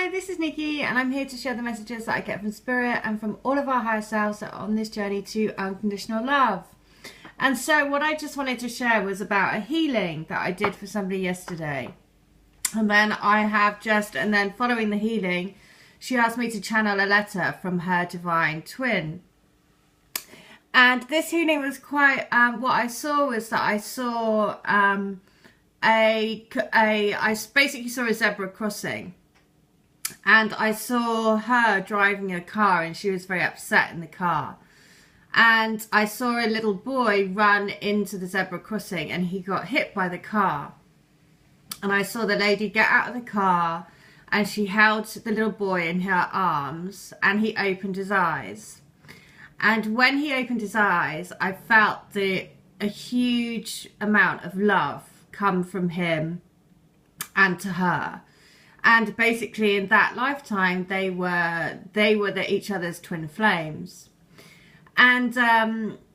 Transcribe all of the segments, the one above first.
Hi, this is Nikki and I'm here to share the messages that I get from Spirit and from all of our higher selves that are on this journey to unconditional love. And so what I just wanted to share was about a healing that I did for somebody yesterday. And then following the healing, she asked me to channel a letter from her divine twin. And this healing was quite, what I saw was that I saw I basically saw a zebra crossing. And I saw her driving a car and she was very upset in the car. And I saw a little boy run into the zebra crossing and he got hit by the car. And I saw the lady get out of the car and she held the little boy in her arms and he opened his eyes. And when he opened his eyes, I felt a huge amount of love come from him and to her. And basically in that lifetime, they were each other's twin flames. And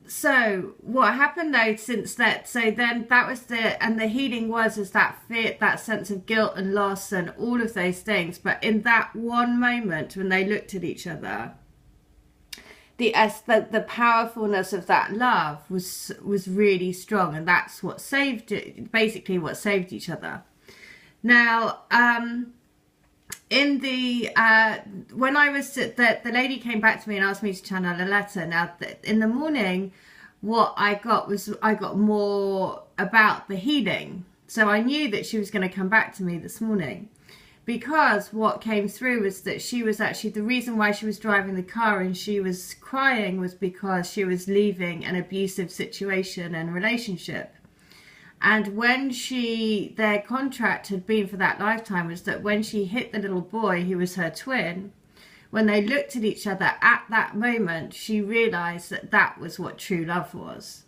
so what happened though since that, so then that was the healing was that fear, that sense of guilt and loss and all of those things. But in that one moment when they looked at each other, the powerfulness of that love was really strong, and that's what saved it, basically what saved each other. Now, in the when I was the lady came back to me and asked me to channel a letter. Now, in the morning, what I got more about the healing, so I knew that she was going to come back to me this morning, because what came through was that she was actually, the reason why she was driving the car and she was crying was because she was leaving an abusive situation and relationship. And when their contract had been for that lifetime was that when she hit the little boy who was her twin, when they looked at each other at that moment, she realized that that was what true love was.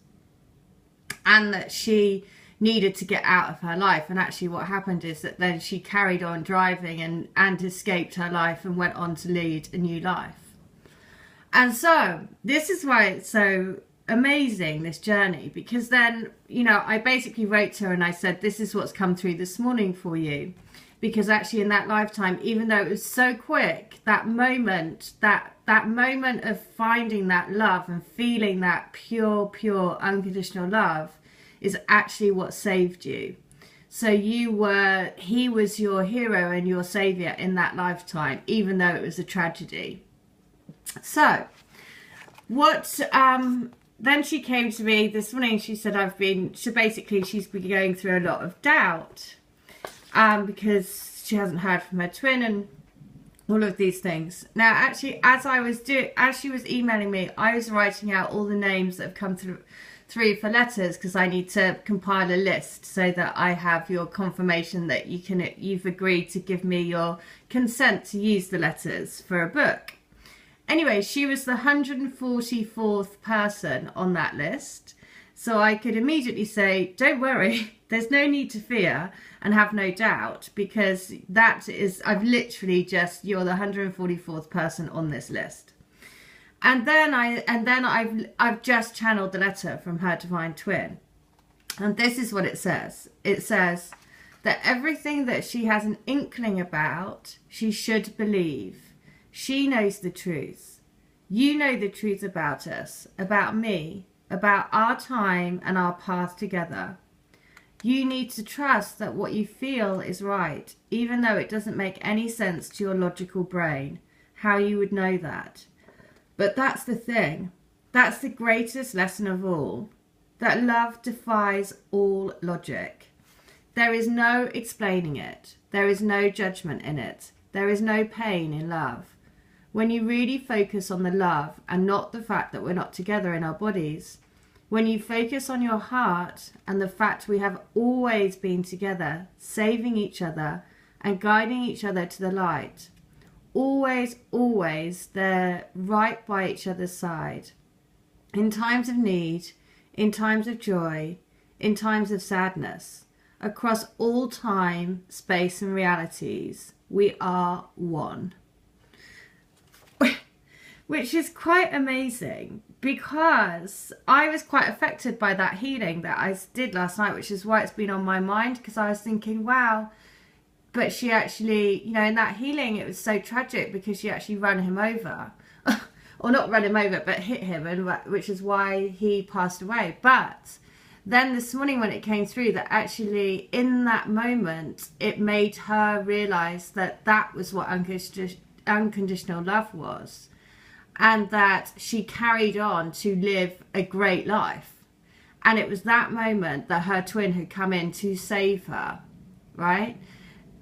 And that she needed to get out of her life. And actually what happened is that then she carried on driving and escaped her life and went on to lead a new life. And so this is why it's so amazing, this journey, because then, you know, I basically wrote to her and I said, this is what's come through this morning for you. Because actually in that lifetime, even though it was so quick, that moment of finding that love and feeling that pure unconditional love is actually what saved you. So he was your hero and your savior in that lifetime, even though it was a tragedy. So then she came to me this morning. She said, she's been going through a lot of doubt because she hasn't heard from her twin and all of these things. Now, actually, as she was emailing me, I was writing out all the names that have come through for letters, because I need to compile a list so that I have your confirmation that you've agreed to give me your consent to use the letters for a book. Anyway, she was the 144th person on that list. So I could immediately say, don't worry, there's no need to fear and have no doubt, because you're the 144th person on this list. And then I've just channeled the letter from her divine twin. And this is what it says. It says that everything that she has an inkling about, she should believe. She knows the truth. You know the truth about us, about me, about our time and our path together. You need to trust that what you feel is right, even though it doesn't make any sense to your logical brain. How you would know that? But that's the thing. That's the greatest lesson of all. That love defies all logic. There is no explaining it. There is no judgment in it. There is no pain in love. When you really focus on the love and not the fact that we're not together in our bodies, when you focus on your heart and the fact we have always been together, saving each other and guiding each other to the light, always they're right by each other's side. In times of need, in times of joy, in times of sadness, across all time, space and realities, we are one. Which is quite amazing, because I was quite affected by that healing that I did last night, which is why it's been on my mind, because I was thinking, wow, but she actually, you know, in that healing, it was so tragic because she actually ran him over. Or not run him over, but hit him, and which is why he passed away. But then this morning when it came through, that actually in that moment, it made her realize that that was what unconditional love was. And that she carried on to live a great life. And it was that moment that her twin had come in to save her, right?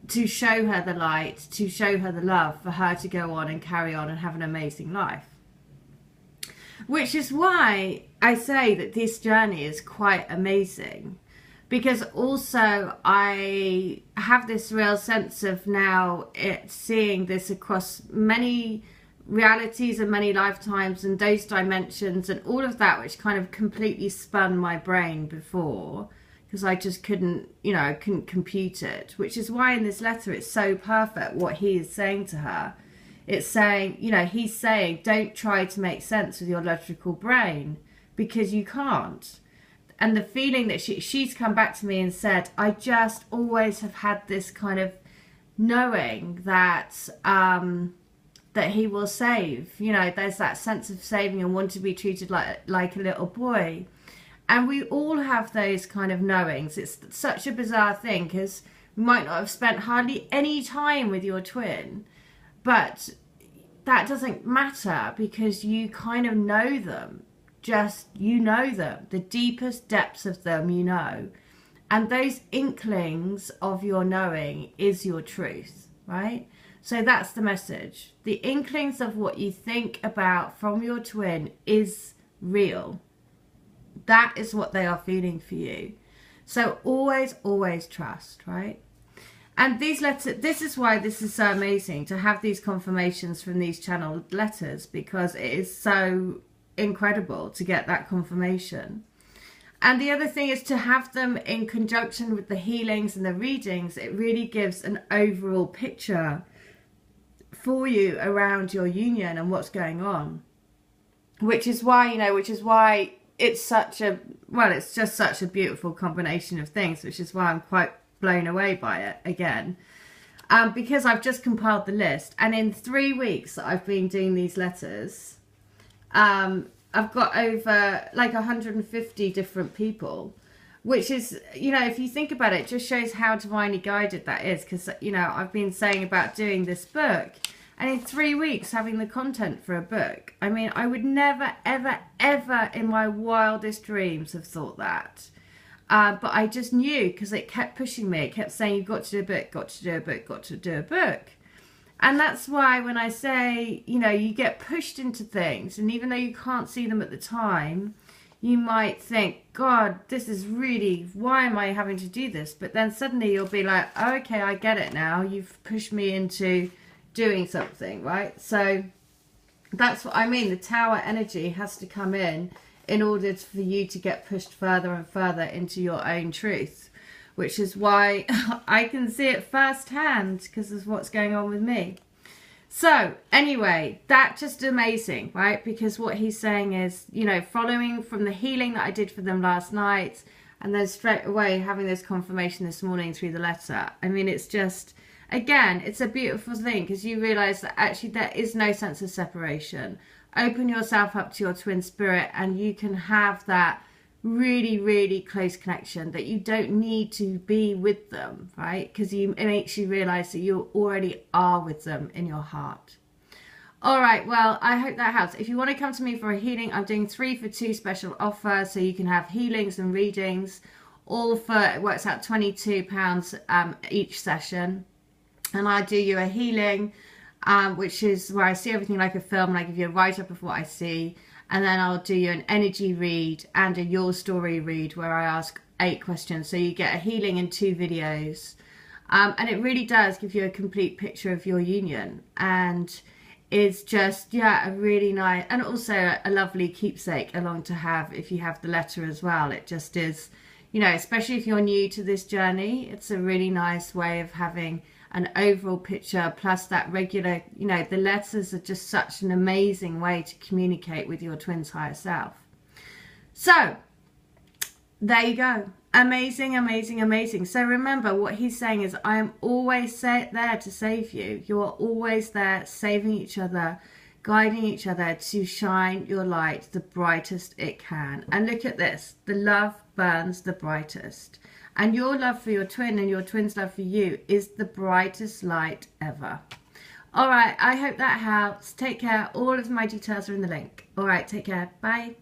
To show her the light, to show her the love, for her to go on and carry on and have an amazing life. Which is why I say that this journey is quite amazing. Because also I have this real sense of now seeing this across many realities and many lifetimes and those dimensions and all of that, which kind of completely spun my brain before. Because I just couldn't, you know, I couldn't compute it. Which is why in this letter it's so perfect what he is saying to her. It's saying, you know, he's saying, don't try to make sense with your logical brain because you can't. And the feeling that she's come back to me and said, I just always have had this kind of knowing that that he will save. You know, there's that sense of saving and want to be treated like a little boy. And we all have those kind of knowings. It's such a bizarre thing because you might not have spent hardly any time with your twin. But that doesn't matter because you kind of know them. Just, you know them. The deepest depths of them you know. And those inklings of your knowing is your truth, right? So that's the message. The inklings of what you think about from your twin is real. That is what they are feeling for you. So always, always trust, right? And these letters, this is why this is so amazing to have these confirmations from these channeled letters, because it is so incredible to get that confirmation. And the other thing is to have them in conjunction with the healings and the readings. It really gives an overall picture for you around your union and what's going on. Which is why, you know, it's such a, well, it's just such a beautiful combination of things, which is why I'm quite blown away by it again, because I've just compiled the list, and in 3 weeks that I've been doing these letters, I've got over like 150 different people, which is, you know, if you think about it, it just shows how divinely guided that is. Because, you know, I've been saying about doing this book, and in 3 weeks having the content for a book. I mean, I would never, ever, ever in my wildest dreams have thought that. But I just knew, because it kept pushing me. It kept saying, you've got to do a book, got to do a book, got to do a book. And that's why when I say, you know, you get pushed into things, and even though you can't see them at the time, you might think, God, this is really, why am I having to do this? But then suddenly you'll be like, oh, okay, I get it now. You've pushed me into doing something, right? So that's what I mean. The tower energy has to come in order for you to get pushed further and further into your own truth, which is why I can see it firsthand because of what's going on with me. So anyway, that's just amazing, right? Because what he's saying is, you know, following from the healing that I did for them last night, and then straight away having this confirmation this morning through the letter. I mean, it's just, again, it's a beautiful thing because you realize that actually there is no sense of separation. Open yourself up to your twin spirit and you can have that really, really close connection that you don't need to be with them, right? Because it makes you realize that you already are with them in your heart. All right, well, I hope that helps. If you want to come to me for a healing, I'm doing 3 for 2 special offer, so you can have healings and readings, all for, it works out £22 each session. And I do you a healing, which is where I see everything like a film, and I give you a write-up of what I see. And then I'll do you an energy read and a your story read where I ask 8 questions. So you get a healing in 2 videos. And it really does give you a complete picture of your union. And it's just, yeah, a really nice, and also a lovely keepsake along to have if you have the letter as well. It just is, you know, especially if you're new to this journey, it's a really nice way of having an overall picture, plus that regular, you know, the letters are just such an amazing way to communicate with your twin's higher self. So there you go. Amazing, amazing, amazing. So remember, what he's saying is, I am always there to save you. You are always there, saving each other, guiding each other to shine your light the brightest it can. And look at this, the love burns the brightest. And your love for your twin and your twin's love for you is the brightest light ever. All right, I hope that helps. Take care. All of my details are in the link. All right, take care. Bye.